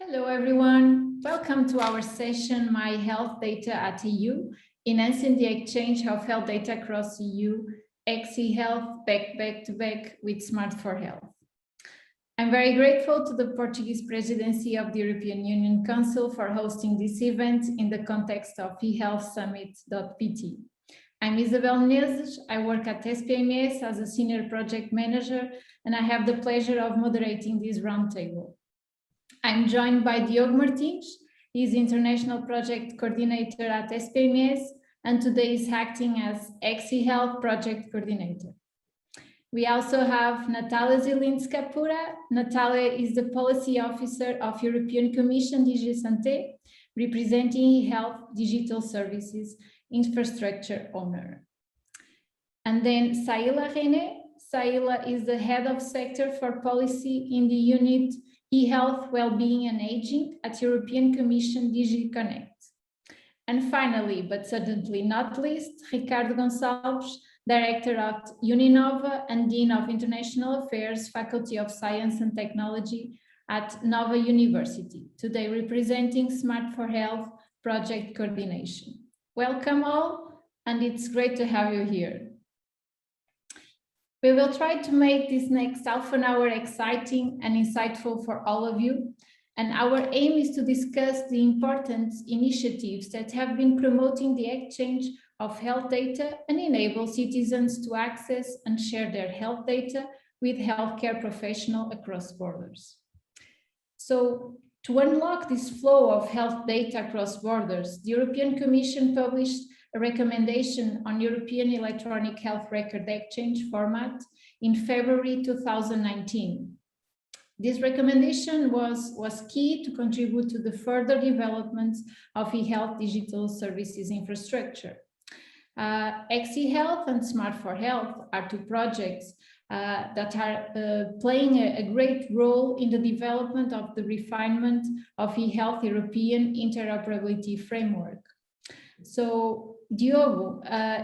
Hello, everyone. Welcome to our session, Myhealthdata EU, enhancing the exchange of health data across EU, ehealth, back to back with Smart for Health. I'm very grateful to the Portuguese presidency of the European Union Council for hosting this event in the context of ehealthsummit.pt. I'm Isabel Meneses. I work at SPMS as a senior project manager, and I have the pleasure of moderating this roundtable. I'm joined by Diogo Martins. He's International Project Coordinator at SPMS, and today is acting as ehealth Project Coordinator. We also have Natalia Żylińska-Puta. Natalia is the Policy Officer of European Commission DG SANTE, representing eHealth Digital Services Infrastructure Owner. And then Saila Rinne. Saila is the Head of Sector for Policy in the unit eHealth, Wellbeing and Aging at European Commission DG CNECT. And finally, but certainly not least, Ricardo Gonçalves, Director at Uninova and Dean of International Affairs, Faculty of Science and Technology at Nova University, today representing Smart for Health Project Coordination. Welcome all, and it's great to have you here. We will try to make this next half an hour exciting and insightful for all of you. And our aim is to discuss the important initiatives that have been promoting the exchange of health data and enable citizens to access and share their health data with healthcare professionals across borders. So, to unlock this flow of health data across borders, the European Commission published a recommendation on European Electronic Health Record Exchange format in February 2019. This recommendation was key to contribute to the further development of eHealth digital services infrastructure. eHealth and Smart for Health are two projects that are playing a great role in the development of the refinement of eHealth European interoperability framework. So, Diogo,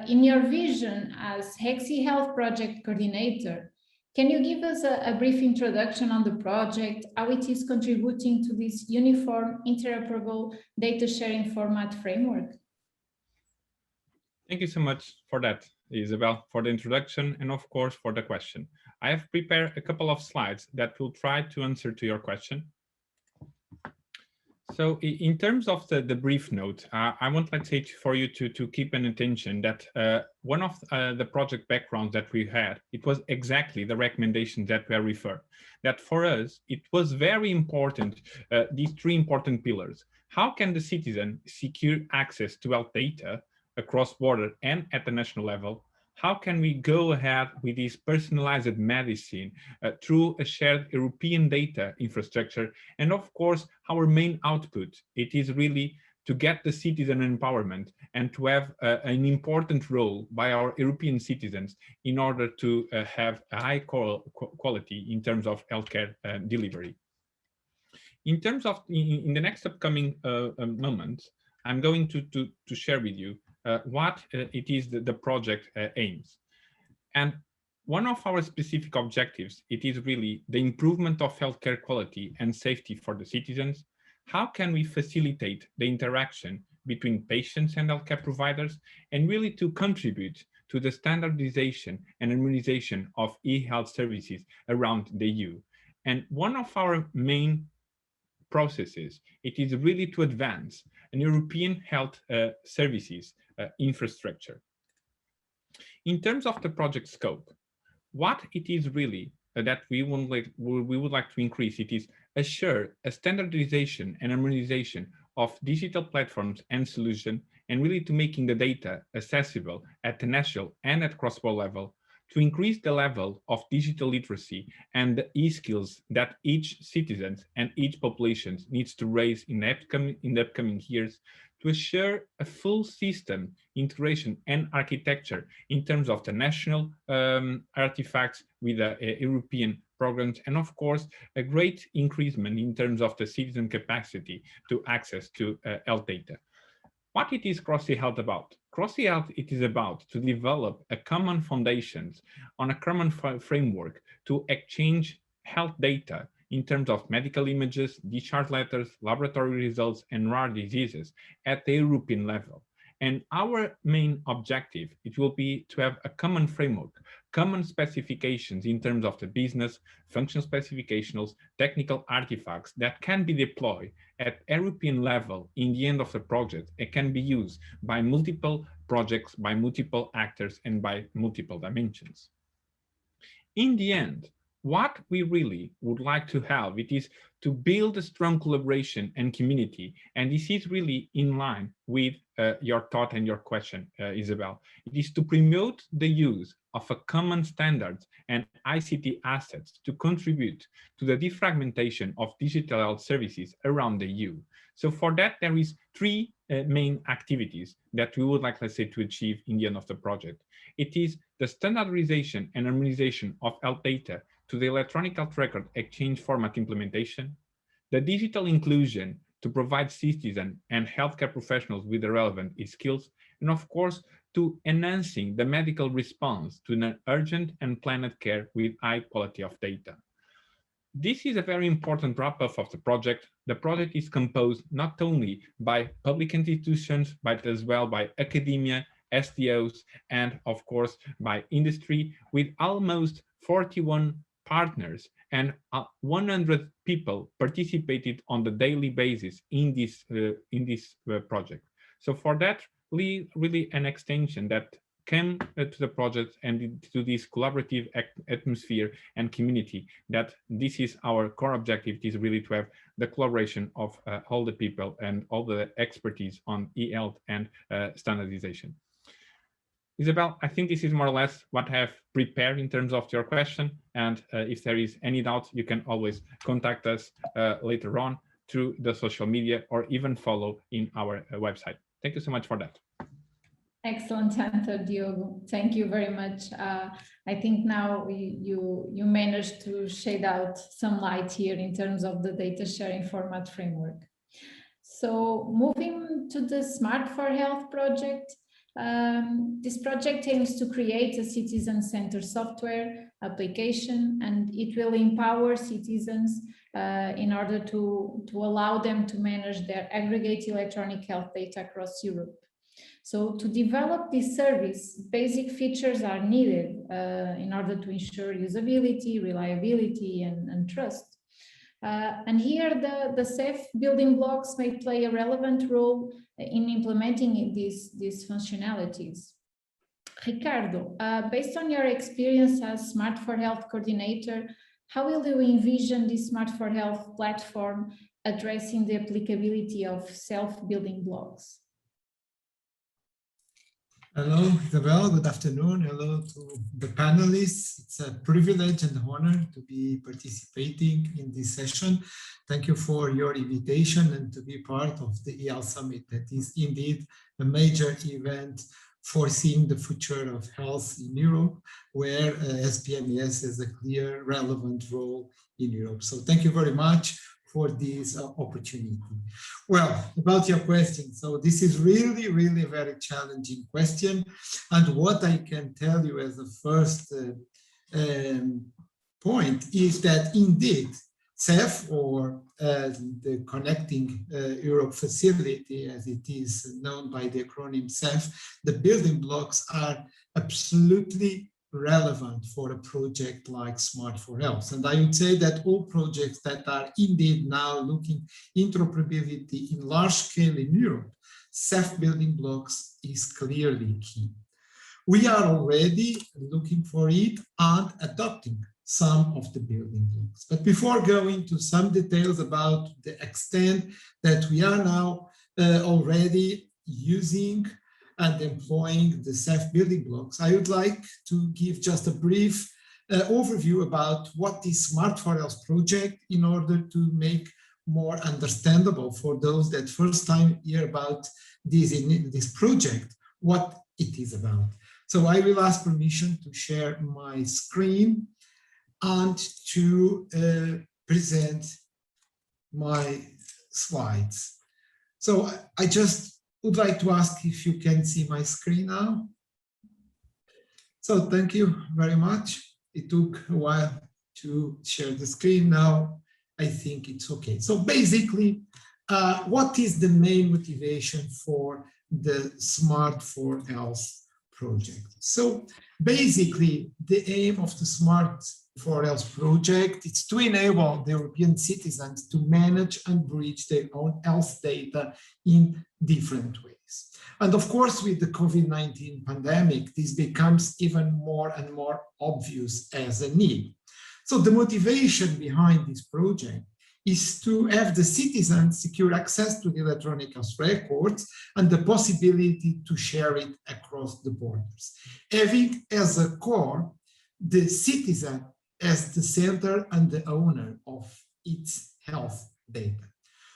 in your vision as eHealth Project Coordinator, can you give us a brief introduction on the project, how it is contributing to this uniform interoperable data sharing format framework? Thank you so much for that, Isabel, for the introduction and of course for the question. I have prepared a couple of slides that will try to answer to your question. So in terms of the brief note, I want, let's say, for you to keep an attention that one of the project backgrounds that we had, it was exactly the recommendation that were referred. That for us, it was very important, these three important pillars. How can the citizen secure access to health data across border and at the national level? How can we go ahead with this personalized medicine through a shared European data infrastructure? And of course, our main output, it is really to get the citizen empowerment and to have an important role by our European citizens in order to have a high quality in terms of healthcare delivery. In terms of, in the next upcoming moments, I'm going to share with you what it is the project aims. And one of our specific objectives, it is really the improvement of healthcare quality and safety for the citizens. How can we facilitate the interaction between patients and healthcare providers, and really to contribute to the standardization and harmonization of eHealth services around the EU? And one of our main processes, it is really to advance an European health services infrastructure. In terms of the project scope, what it is really that we would like to increase, it is assure a standardization and harmonization of digital platforms and solutions, and really to making the data accessible at the national and at cross-border level, to increase the level of digital literacy and the e-skills that each citizen and each population needs to raise in the upcoming years, to assure a full system integration and architecture in terms of the national artifacts with the European programs, and of course, a great increasement in terms of the citizen capacity to access to health data. What it is Cross eHealth about? Cross eHealth, it is about to develop a common foundations on a common framework to exchange health data in terms of medical images, discharge letters, laboratory results, and rare diseases at the European level. And our main objective, it will be to have a common framework, common specifications in terms of the business, function specifications, technical artifacts that can be deployed at European level in the end of the project. It can be used by multiple projects, by multiple actors, and by multiple dimensions. In the end, what we really would like to have, it is to build a strong collaboration and community. And this is really in line with your thought and your question, Isabel. It is to promote the use of a common standards and ICT assets to contribute to the defragmentation of digital health services around the EU. So for that, there is three main activities that we would like, let's say, to achieve in the end of the project. It is the standardization and harmonization of health data to the electronic health record exchange format implementation, the digital inclusion to provide citizens and healthcare professionals with the relevant skills, and of course, to enhancing the medical response to an urgent and planned care with high quality of data. This is a very important wrap-up of the project. The project is composed not only by public institutions, but as well by academia, SDOs, and of course by industry, with almost 41 partners and 100 people participated on the daily basis in this project. So for that, really an extension that came to the project and to this collaborative atmosphere and community, that this is our core objective, is really to have the collaboration of all the people and all the expertise on e-health and standardization. Isabel, I think this is more or less what I have prepared in terms of your question. And if there is any doubt, you can always contact us later on through the social media or even follow in our website. Thank you so much for that. Excellent answer, Diogo. Thank you very much. I think now you managed to shade out some light here in terms of the data sharing format framework. So moving to the Smart for Health project, this project aims to create a citizen-centered software application, and it will empower citizens in order to allow them to manage their aggregate electronic health data across Europe. So to develop this service, basic features are needed in order to ensure usability, reliability, and trust. And here the CEF building blocks may play a relevant role in implementing these functionalities. Ricardo, based on your experience as Smart for Health coordinator, how will you envision this Smart for Health platform addressing the applicability of self-building blocks? Hello, Isabel. Good afternoon. Hello to the panelists. It's a privilege and honor to be participating in this session. Thank you for your invitation and to be part of the eHealth Summit. That is indeed a major event foreseeing the future of health in Europe, where SPMES has a clear, relevant role in Europe. So thank you very much for this opportunity. Well, about your question, so this is really a very challenging question. And what I can tell you as a first point is that indeed, CEF, or the Connecting Europe Facility, as it is known by the acronym CEF, the building blocks are absolutely relevant for a project like Smart for Health. And I would say that all projects that are indeed now looking interoperability in large scale in Europe, CEF building blocks is clearly key. We are already looking for it and adopting some of the building blocks. But before going to some details about the extent that we are now already using and employing the CEF building blocks, I would like to give just a brief overview about what is Smart for Health project in order to make more understandable for those that first time hear about this project, what it is about. So I will ask permission to share my screen and to present my slides. So I just would like to ask if you can see my screen now. So thank you very much. It took a while to share the screen. Now I think it's okay. So basically, what is the main motivation for the Smart for Health project? So basically, the aim of the Smart for Health project is to enable the European citizens to manage and bridge their own health data in different ways. And of course, with the COVID-19 pandemic, this becomes even more and more obvious as a need. So the motivation behind this project is to have the citizens secure access to the electronic health records and the possibility to share it across the borders, having as a core the citizen as the center and the owner of its health data.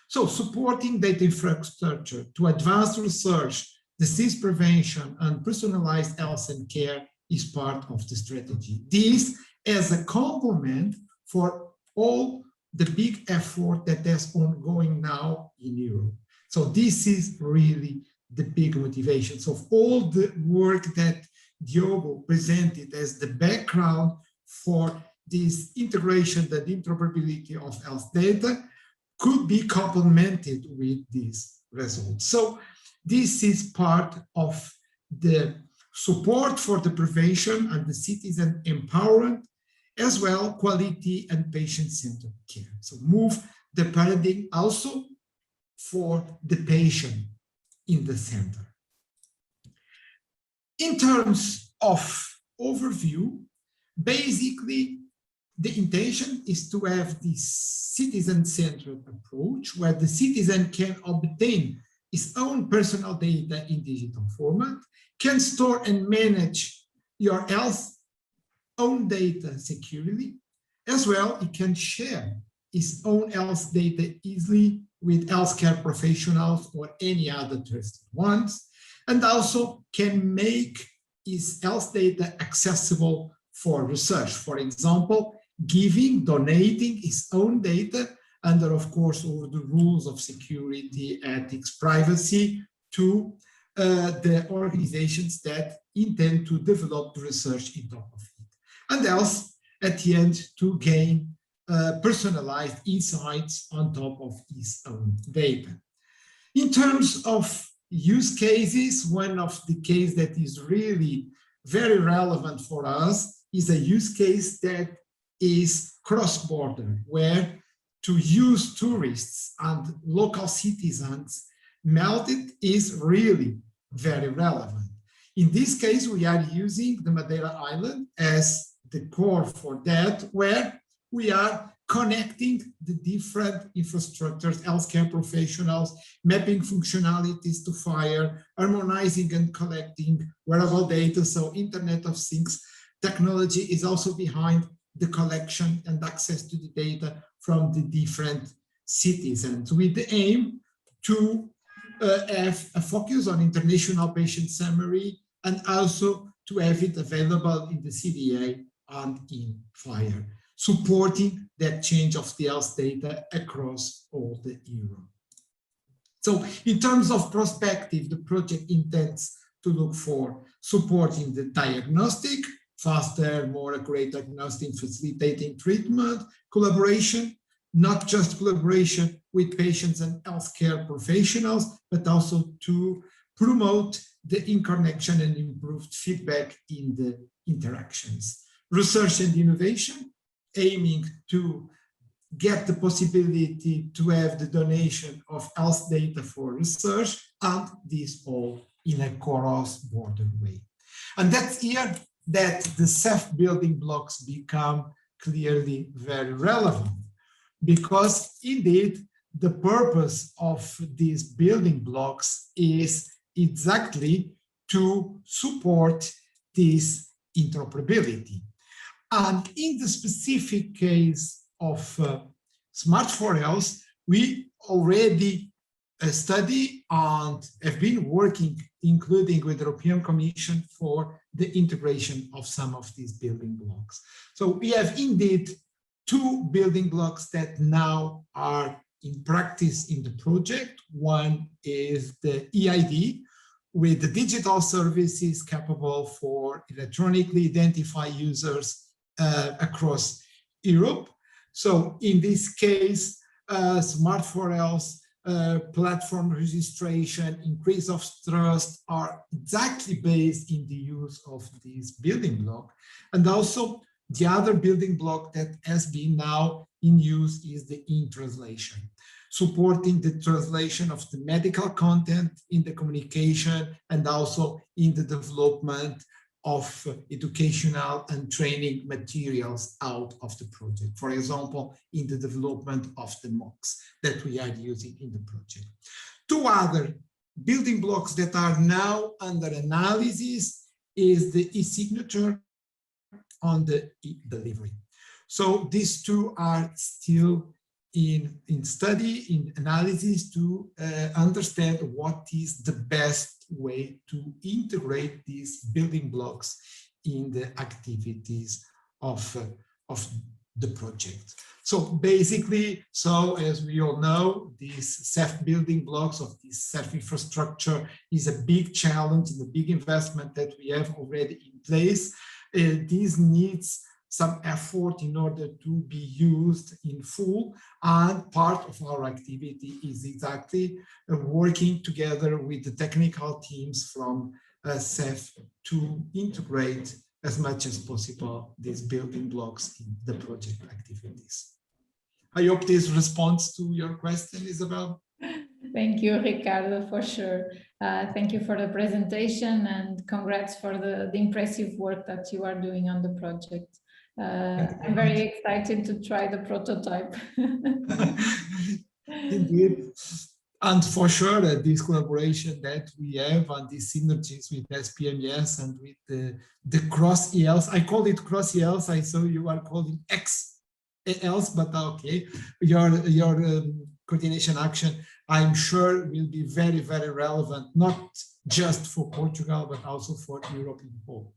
So supporting data infrastructure to advance research, disease prevention, and personalized health and care is part of the strategy. This as a complement for all the big effort that is ongoing now in Europe. So this is really the big motivations of all the work that Diogo presented as the background for this integration, the interoperability of health data could be complemented with these results. So this is part of the support for the prevention and the citizen empowerment, as well quality and patient-centered care. So move the paradigm also for the patient in the center. In terms of overview, basically, the intention is to have this citizen-centered approach where the citizen can obtain his own personal data in digital format, can store and manage your health own data securely, as well it can share its own health data easily with healthcare professionals or any other trusted ones, and also can make its health data accessible for research. For example, giving, donating its own data under, of course, all the rules of security, ethics, privacy to the organizations that intend to develop the research in top of it. And else, at the end, to gain personalized insights on top of its own data. In terms of use cases, one of the cases that is really very relevant for us is a use case that is cross-border, where to use tourists and local citizens melted is really very relevant. In this case, we are using the Madeira Island as the core for that, where we are connecting the different infrastructures, healthcare professionals, mapping functionalities to FHIR, harmonizing and collecting wearable data. So Internet of Things technology is also behind the collection and access to the data from the different citizens, with the aim to have a focus on international patient summary and also to have it available in the CDA and in FHIR, supporting the exchange of the health data across all the Europe. So in terms of perspective, the project intends to look for supporting the diagnostic, faster, more accurate diagnostic, facilitating treatment, collaboration, not just collaboration with patients and healthcare professionals, but also to promote the interconnection and improved feedback in the interactions. Research and innovation, aiming to get the possibility to have the donation of health data for research, and this all in a cross-border way. And that's here that the CEF building blocks become clearly very relevant, because indeed the purpose of these building blocks is exactly to support this interoperability. And in the specific case of Smart for Health, we already study and have been working, including with the European Commission, for the integration of some of these building blocks. So we have indeed two building blocks that now are in practice in the project. One is the eID, with the digital services capable for electronically identify users across Europe. So in this case, Smart for Health, platform registration, increase of trust are exactly based in the use of this building block. And also the other building block that has been now in use is the in-translation, supporting the translation of the medical content in the communication and also in the development of educational and training materials out of the project. For example, in the development of the MOOCs that we are using in the project. Two other building blocks that are now under analysis is the e-signature on the e-delivery. So these two are still in study, in analysis to understand what is the best way to integrate these building blocks in the activities of the project. So basically, so as we all know, these CEF building blocks of this CEF infrastructure is a big challenge and a big investment that we have already in place. This needs some effort in order to be used in full, and part of our activity is exactly working together with the technical teams from CEF to integrate as much as possible these building blocks in the project activities. I hope this responds to your question, Isabel. Thank you, Ricardo, for sure. Thank you for the presentation and congrats for the impressive work that you are doing on the project. I'm very excited to try the prototype. Indeed. And for sure, this collaboration that we have and these synergies with SPMS and with the cross ELs, I call it cross ELs, I saw you are calling ehealth, but okay, your coordination action, I'm sure will be very, very relevant, not just for Portugal, but also for Europe in whole.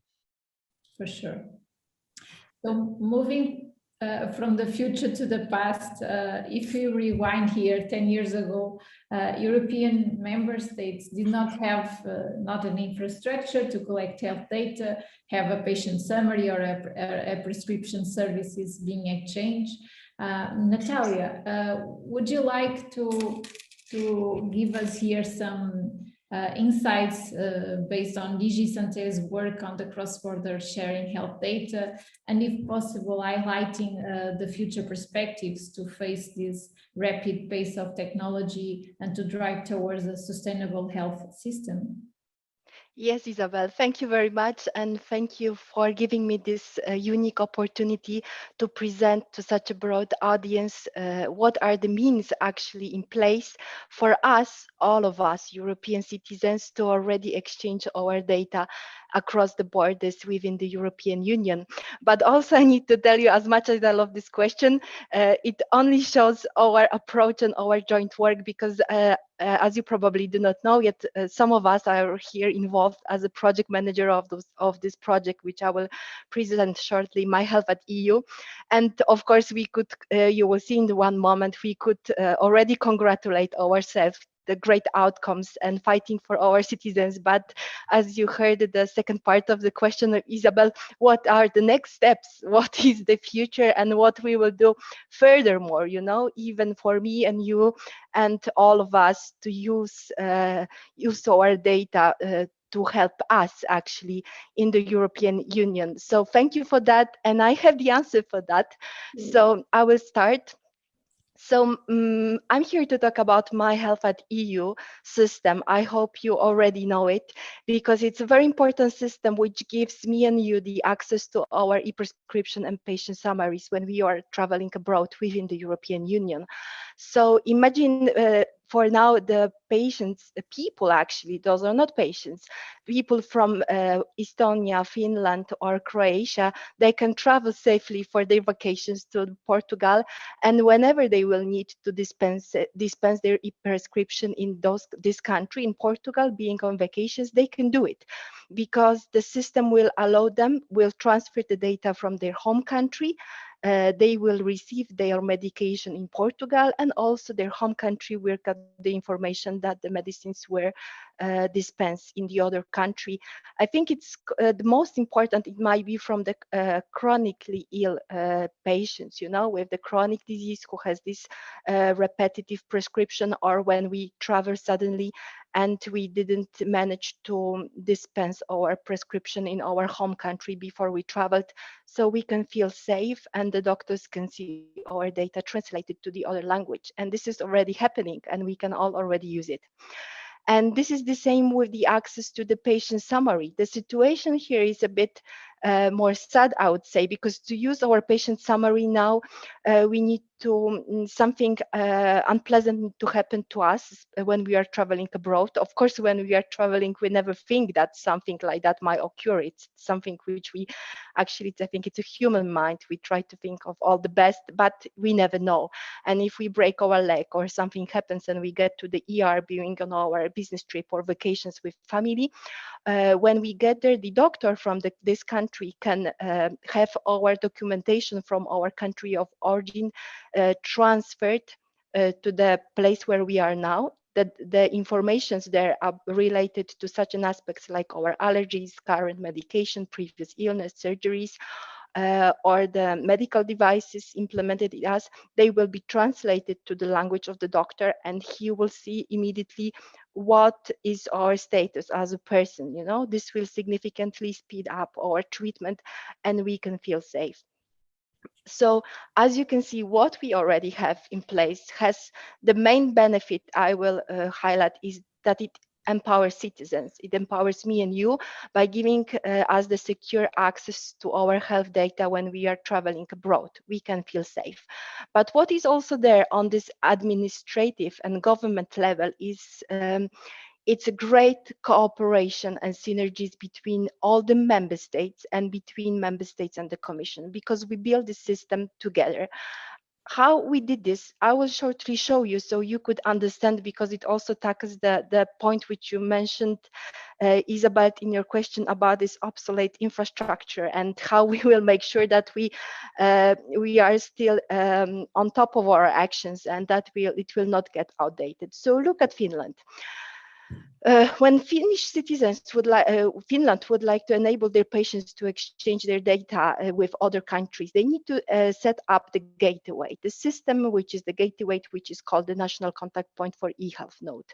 For sure. So moving from the future to the past, if you rewind here 10 years ago, European member states did not have not an infrastructure to collect health data, have a patient summary or a prescription services being exchanged. Natalia, would you like to give us here some insights based on DG SANTE's work on the cross-border sharing health data, and if possible, highlighting the future perspectives to face this rapid pace of technology and to drive towards a sustainable health system? Yes, Isabel, thank you very much. And thank you for giving me this unique opportunity to present to such a broad audience what are the means actually in place for us, all of us, European citizens, to already exchange our data across the borders within the European Union. But also I need to tell you, as much as I love this question, it only shows our approach and our joint work because as you probably do not know yet, some of us are here involved as a project manager of this project, which I will present shortly, Myhealthdata EU. And of course, we could, you will see in the one moment, we could already congratulate ourselves the great outcomes and fighting for our citizens. But as you heard the second part of the question of Isabel, what are the next steps? What is the future and what we will do furthermore, you know, even for me and you and all of us to use our data to help us actually in the European Union. So thank you for that. And I have the answer for that. So I will start. So I'm here to talk about Myhealthdata EU system. I hope you already know it because it's a very important system which gives me and you the access to our e-prescription and patient summaries when we are traveling abroad within the European Union. So imagine for now the patients, people actually, those are not patients, people from Estonia, Finland or Croatia, they can travel safely for their vacations to Portugal, and whenever they will need to dispense their e-prescription in this country, in Portugal, being on vacations, they can do it because the system will allow them, will transfer the data from their home country they will receive their medication in Portugal, and also their home country will get the information that the medicines were dispensed in the other country. I think it's the most important, it might be from the chronically ill patients, you know, with the chronic disease who has this repetitive prescription, or when we travel suddenly and we didn't manage to dispense our prescription in our home country before we traveled, so we can feel safe and the doctors can see our data translated to the other language. And this is already happening, and we can all already use it. And this is the same with the access to the patient summary. The situation here is a bit more sad, I would say, because to use our patient summary now, we need to something unpleasant to happen to us when we are traveling abroad. Of course, when we are traveling, we never think that something like that might occur. It's something which we actually, I think it's a human mind. We try to think of all the best, but we never know. And if we break our leg or something happens and we get to the ER being on our business trip or vacations with family, when we get there, the doctor from this country can have our documentation from our country of origin transferred to the place where we are now. That the informations there are related to such an aspects like our allergies, current medication, previous illness, surgeries, or the medical devices implemented in us, they will be translated to the language of the doctor, and he will see immediately what is our status as a person. You know, this will significantly speed up our treatment, and we can feel safe. So as you can see, what we already have in place has the main benefit I will highlight is that it empowers citizens. It empowers me and you by giving us the secure access to our health data when we are traveling abroad. We can feel safe. But what is also there on this administrative and government level is it's a great cooperation and synergies between all the member states and between member states and the Commission, because we build this system together. How we did this, I will shortly show you so you could understand, because it also tackles the point which you mentioned, Isabel, in your question about this obsolete infrastructure and how we will make sure that we are still on top of our actions and that it will not get outdated. So look at Finland. When Finnish citizens would like, Finland would like to enable their patients to exchange their data with other countries, they need to set up the gateway, the system which is the gateway, which is called the National Contact Point for eHealth Node.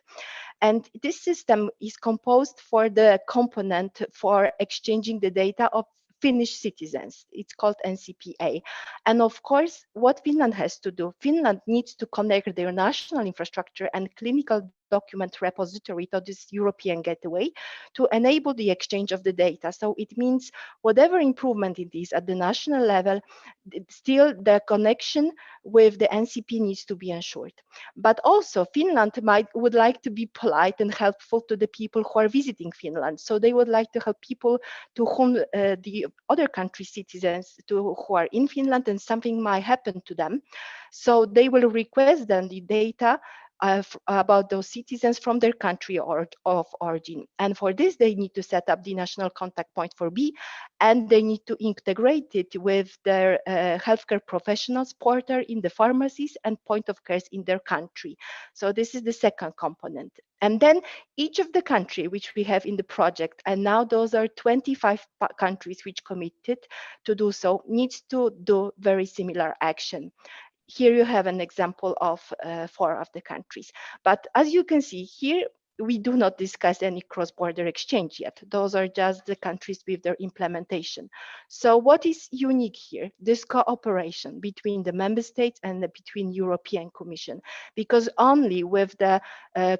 And this system is composed for the component for exchanging the data of Finnish citizens. It's called NCPA. And of course, what Finland has to do, Finland needs to connect their national infrastructure and clinical document repository to this European gateway to enable the exchange of the data. So it means whatever improvement it is at the national level, still the connection with the NCP needs to be ensured. But also Finland would like to be polite and helpful to the people who are visiting Finland. So they would like to help people to whom the other country citizens who are in Finland and something might happen to them. So they will request then the data about those citizens from their country of origin. And for this, they need to set up the national contact point for B, and they need to integrate it with their healthcare professionals portal in the pharmacies and point of cares in their country. So this is the second component. And then each of the country which we have in the project, and now those are 25 countries which committed to do so, needs to do very similar action. Here you have an example of 4 of the countries. But as you can see here, we do not discuss any cross-border exchange yet. Those are just the countries with their implementation. So what is unique here? This cooperation between the member states and between European Commission, because only with the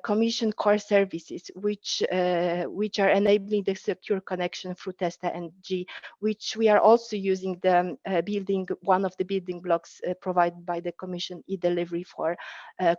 Commission core services, which are enabling the secure connection through TESTA and G, which we are also using the one of the building blocks provided by the Commission e-delivery for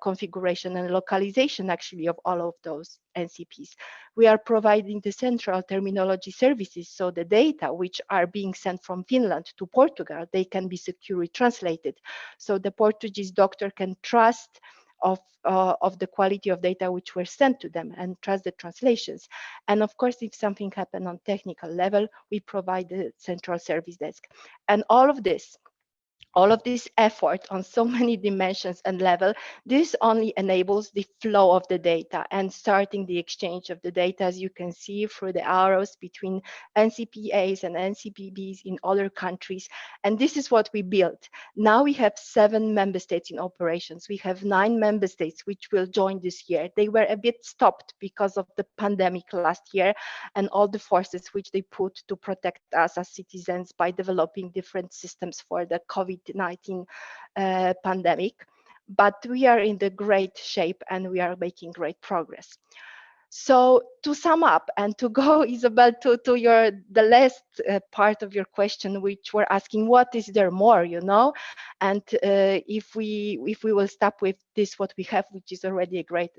configuration and localization actually of all of those NCPs. We are providing the central terminology services, so the data which are being sent from Finland to Portugal, they can be securely translated. So the Portuguese doctor can trust of the quality of data which were sent to them and trust the translations. And of course, if something happened on technical level, we provide the central service desk. And all of this all of this effort on so many dimensions and level, this only enables the flow of the data and starting the exchange of the data, as you can see through the arrows between NCPAs and NCPBs in other countries. And this is what we built. Now we have 7 member states in operations. We have 9 member states which will join this year. They were a bit stopped because of the pandemic last year and all the forces which they put to protect us as citizens by developing different systems for the COVID-19 pandemic. But we are in the great shape and we are making great progress. So to sum up and to go, Isabel, to the last part of your question, which we're asking, what is there more, you know? And if we will stop with this, what we have, which is already a great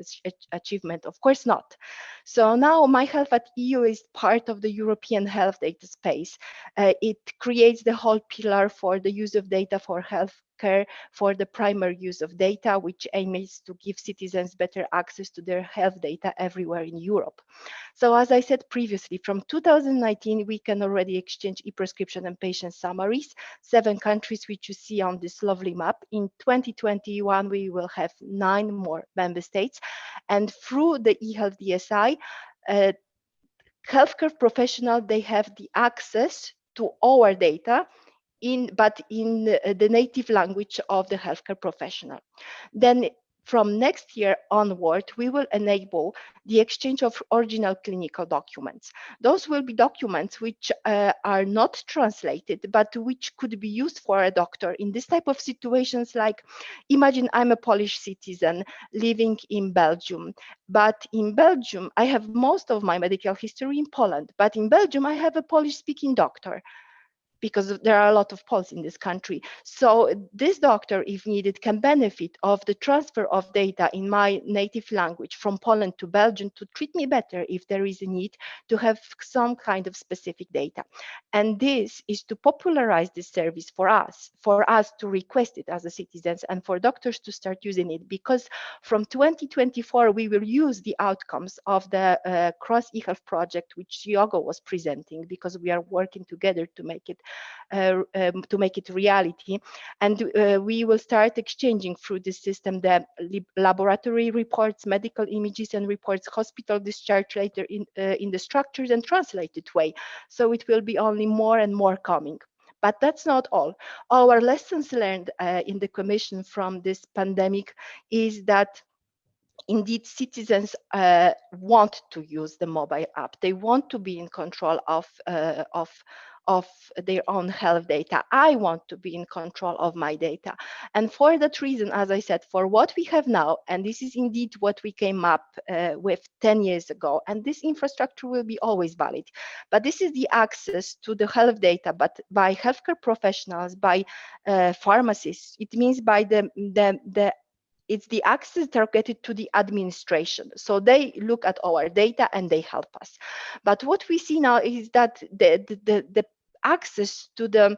achievement, of course not. So now Myhealth.eu is part of the European health data space. It creates the whole pillar for the use of data for healthcare, for the primary use of data, which aims to give citizens better access to their health data everywhere in Europe. So as I said previously, from 2019, we can already exchange e-prescription and patient summaries, 7 countries which you see on this lovely map. In 2021, we will have 9 more member states. And through the eHealth DSI, healthcare professionals, they have the access to our data, but in the native language of the healthcare professional. Then from next year onward, we will enable the exchange of original clinical documents. Those will be documents which are not translated, but which could be used for a doctor in this type of situations. Like, imagine I'm a Polish citizen living in Belgium, but in Belgium, I have most of my medical history in Poland, but in Belgium, I have a Polish-speaking doctor, because there are a lot of Poles in this country. So this doctor, if needed, can benefit of the transfer of data in my native language from Poland to Belgium to treat me better if there is a need to have some kind of specific data. And this is to popularize this service for us to request it as a citizens and for doctors to start using it, because from 2024, we will use the outcomes of the Cross eHealth project, which Diogo was presenting, because we are working together to make it reality. And we will start exchanging through this system the laboratory reports, medical images and reports, hospital discharge later in the structured and translated way. So it will be only more and more coming. But that's not all. Our lessons learned in the Commission from this pandemic is that indeed, citizens want to use the mobile app. They want to be in control of their own health data. I want to be in control of my data. And for that reason, as I said, for what we have now, and this is indeed what we came up with 10 years ago, and this infrastructure will be always valid. But this is the access to the health data, but by healthcare professionals, by pharmacists. It means by it's the access targeted to the administration. So they look at our data and they help us. But what we see now is that the access to the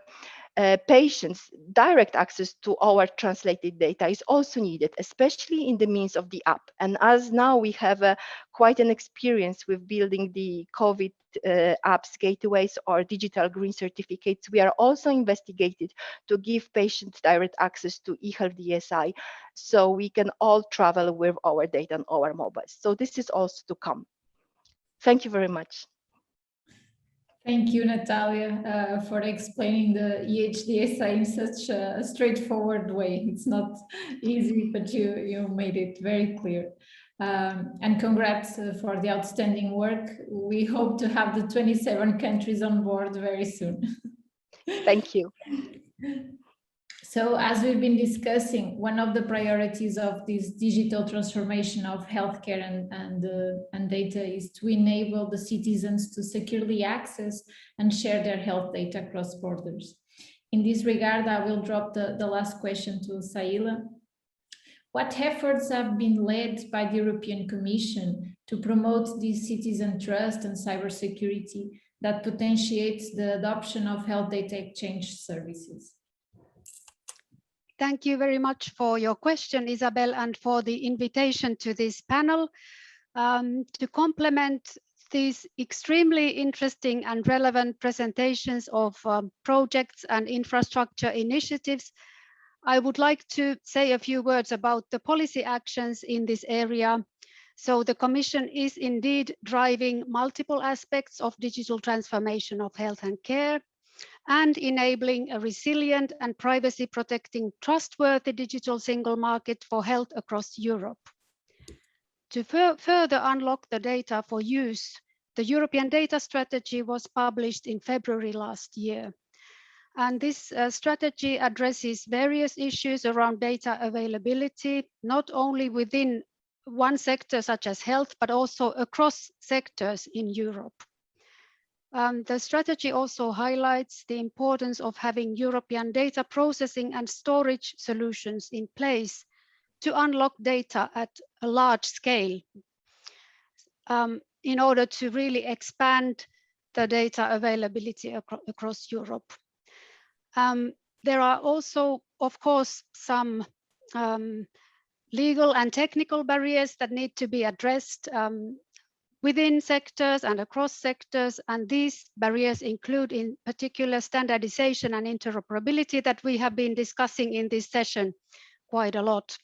patients, direct access to our translated data is also needed, especially in the means of the app. And as now we have quite an experience with building the COVID apps, gateways, or digital green certificates, we are also investigated to give patients direct access to eHealth DSI, so we can all travel with our data on our mobiles. So this is also to come. Thank you very much. Thank you, Natalia, for explaining the eHDSI in such a straightforward way. It's not easy, but you made it very clear. And congrats for the outstanding work. We hope to have the 27 countries on board very soon. Thank you. So as we've been discussing, one of the priorities of this digital transformation of healthcare and data is to enable the citizens to securely access and share their health data across borders. In this regard, I will drop the last question to Saila. What efforts have been led by the European Commission to promote this citizen trust and cybersecurity that potentiates the adoption of health data exchange services? Thank you very much for your question, Isabel, and for the invitation to this panel. To complement these extremely interesting and relevant presentations of projects and infrastructure initiatives, I would like to say a few words about the policy actions in this area. So the Commission is indeed driving multiple aspects of digital transformation of health and care and enabling a resilient and privacy-protecting trustworthy digital single market for health across Europe. To further unlock the data for use, the European Data Strategy was published in February last year. And this strategy addresses various issues around data availability, not only within one sector such as health, but also across sectors in Europe. The strategy also highlights the importance of having European data processing and storage solutions in place to unlock data at a large scale in order to really expand the data availability across Europe. There are also, of course, some legal and technical barriers that need to be addressed within sectors and across sectors, and these barriers include in particular standardization and interoperability that we have been discussing in this session quite a lot.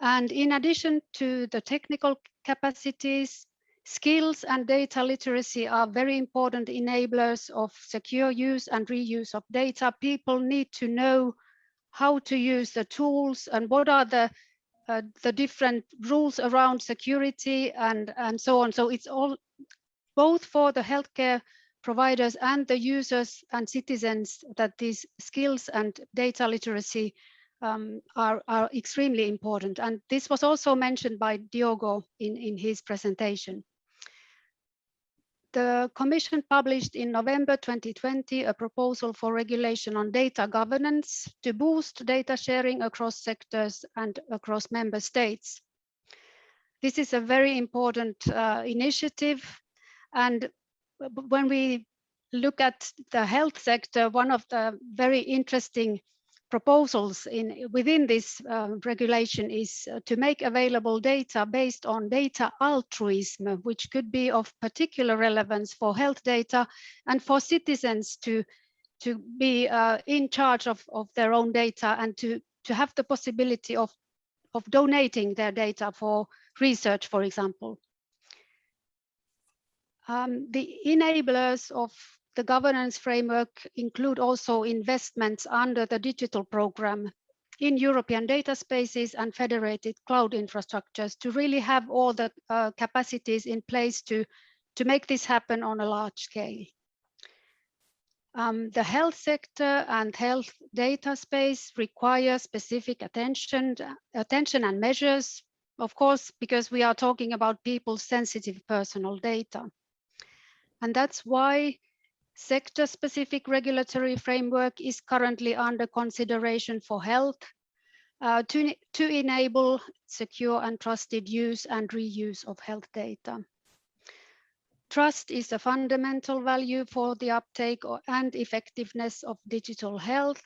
And in addition to the technical capacities, skills and data literacy are very important enablers of secure use and reuse of data. People need to know how to use the tools and what are the different rules around security and so on. So it's all both for the healthcare providers and the users and citizens that these skills and data literacy are extremely important. And this was also mentioned by Diogo in his presentation. The Commission published in November 2020 a proposal for regulation on data governance to boost data sharing across sectors and across member states. This is a very important initiative, and when we look at the health sector, one of the very interesting proposals within this regulation is to make available data based on data altruism, which could be of particular relevance for health data and for citizens to be in charge of their own data and to have the possibility of donating their data for research, for example. The enablers of the governance framework include also investments under the digital program in European data spaces and federated cloud infrastructures to really have all the capacities in place to make this happen on a large scale. The health sector and health data space require specific attention and measures, of course, because we are talking about people's sensitive personal data. And that's why sector-specific regulatory framework is currently under consideration for health to enable secure and trusted use and reuse of health data. Trust is a fundamental value for the uptake and effectiveness of digital health,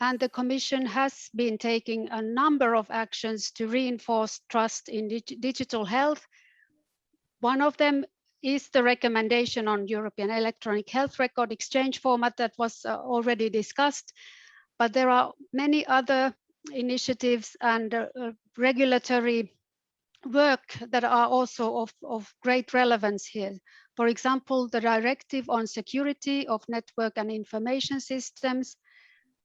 and the Commission has been taking a number of actions to reinforce trust in digital health. One of them is the recommendation on European electronic health record exchange format that was already discussed, but there are many other initiatives and regulatory work that are also of great relevance here. For example, the directive on security of network and information systems,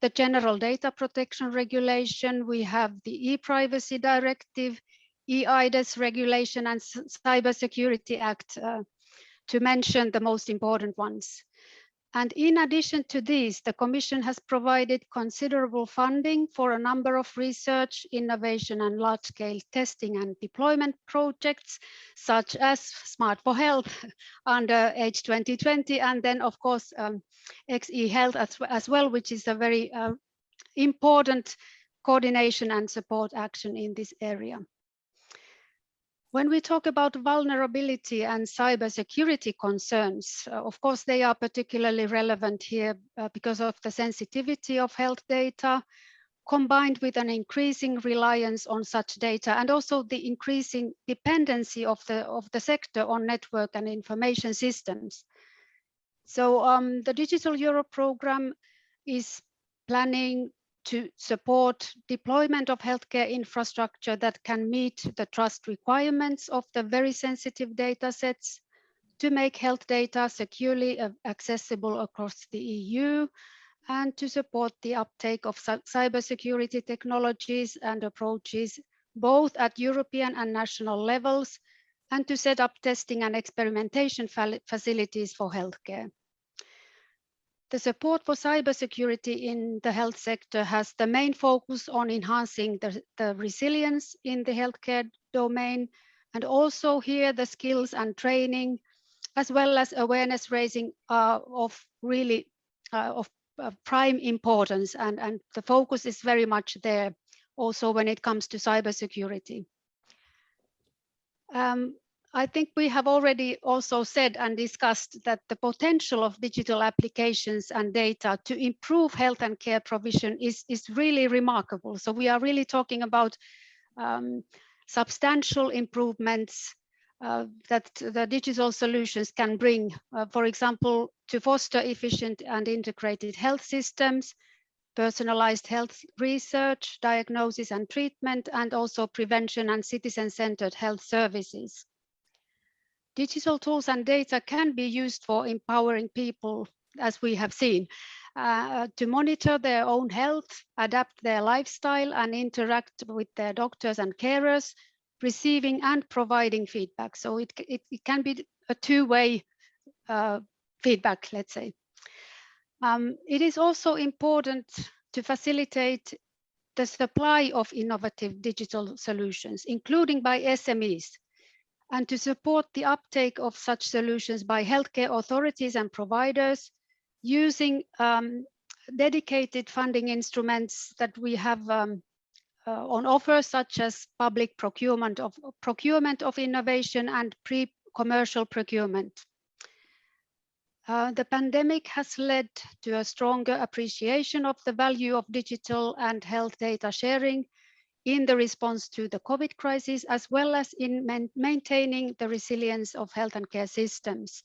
the general data protection regulation, we have the e-privacy directive, eIDAS regulation and Cybersecurity Act, to mention the most important ones. And in addition to these, the Commission has provided considerable funding for a number of research, innovation and large-scale testing and deployment projects, such as Smart for Health under H2020, and then of course ehealth as well, which is a very important coordination and support action in this area. When we talk about vulnerability and cybersecurity concerns, of course, they are particularly relevant here because of the sensitivity of health data, combined with an increasing reliance on such data and also the increasing dependency of the sector on network and information systems. So the Digital Europe program is planning to support deployment of healthcare infrastructure that can meet the trust requirements of the very sensitive data sets, to make health data securely accessible across the EU, and to support the uptake of cybersecurity technologies and approaches, both at European and national levels, and to set up testing and experimentation facilities for healthcare. The support for cybersecurity in the health sector has the main focus on enhancing the resilience in the healthcare domain, and also here the skills and training, as well as awareness raising of prime importance, and the focus is very much there also when it comes to cybersecurity. I think we have already also said and discussed that the potential of digital applications and data to improve health and care provision is really remarkable. So we are really talking about substantial improvements that the digital solutions can bring, for example, to foster efficient and integrated health systems, personalized health research, diagnosis and treatment, and also prevention and citizen-centered health services. Digital tools and data can be used for empowering people, as we have seen, to monitor their own health, adapt their lifestyle, and interact with their doctors and carers, receiving and providing feedback. So it can be a two-way feedback, let's say. It is also important to facilitate the supply of innovative digital solutions, including by SMEs, and to support the uptake of such solutions by healthcare authorities and providers using dedicated funding instruments that we have on offer, such as public procurement of innovation and pre-commercial procurement. The pandemic has led to a stronger appreciation of the value of digital and health data sharing in the response to the COVID crisis, as well as in maintaining the resilience of health and care systems.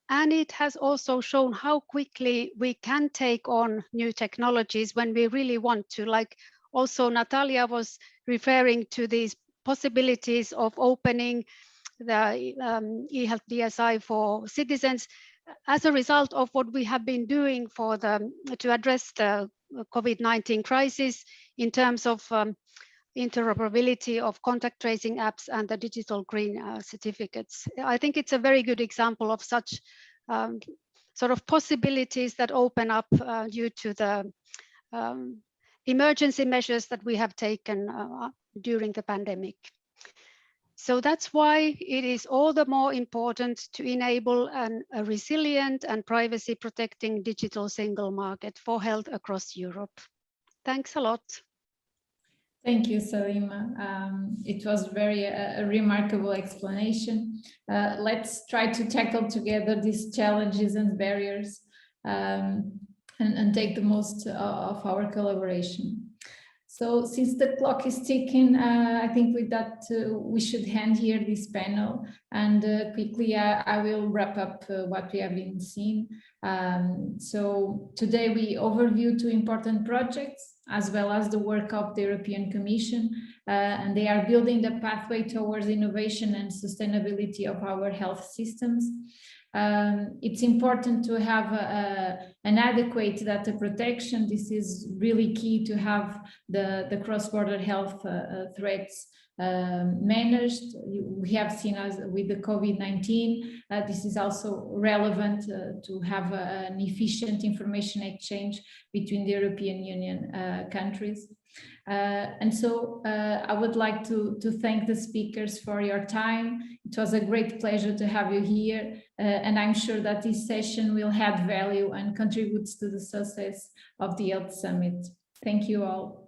And it has also shown how quickly we can take on new technologies when we really want to, like also Natalia was referring to these possibilities of opening the eHealth DSI for citizens as a result of what we have been doing to address the COVID-19 crisis in terms of interoperability of contact tracing apps and the digital green certificates. I think it's a very good example of such sort of possibilities that open up due to the emergency measures that we have taken during the pandemic. So that's why it is all the more important to enable a resilient and privacy protecting digital single market for health across Europe. Thanks a lot. Thank you, Salima. It was a remarkable explanation. Let's try to tackle together these challenges and barriers and take the most of our collaboration. So since the clock is ticking, I think with that we should end here this panel, and quickly I will wrap up what we have been seeing. So today we overview two important projects, as well as the work of the European Commission, and they are building the pathway towards innovation and sustainability of our health systems. It's important to have an adequate data protection. This is really key to have the cross-border health threats managed. We have seen as with the COVID-19, this is also relevant to have an efficient information exchange between the European Union countries. And so I would like to thank the speakers for your time. It was a great pleasure to have you here, and I'm sure that this session will add value and contributes to the success of the Health Summit. Thank you all.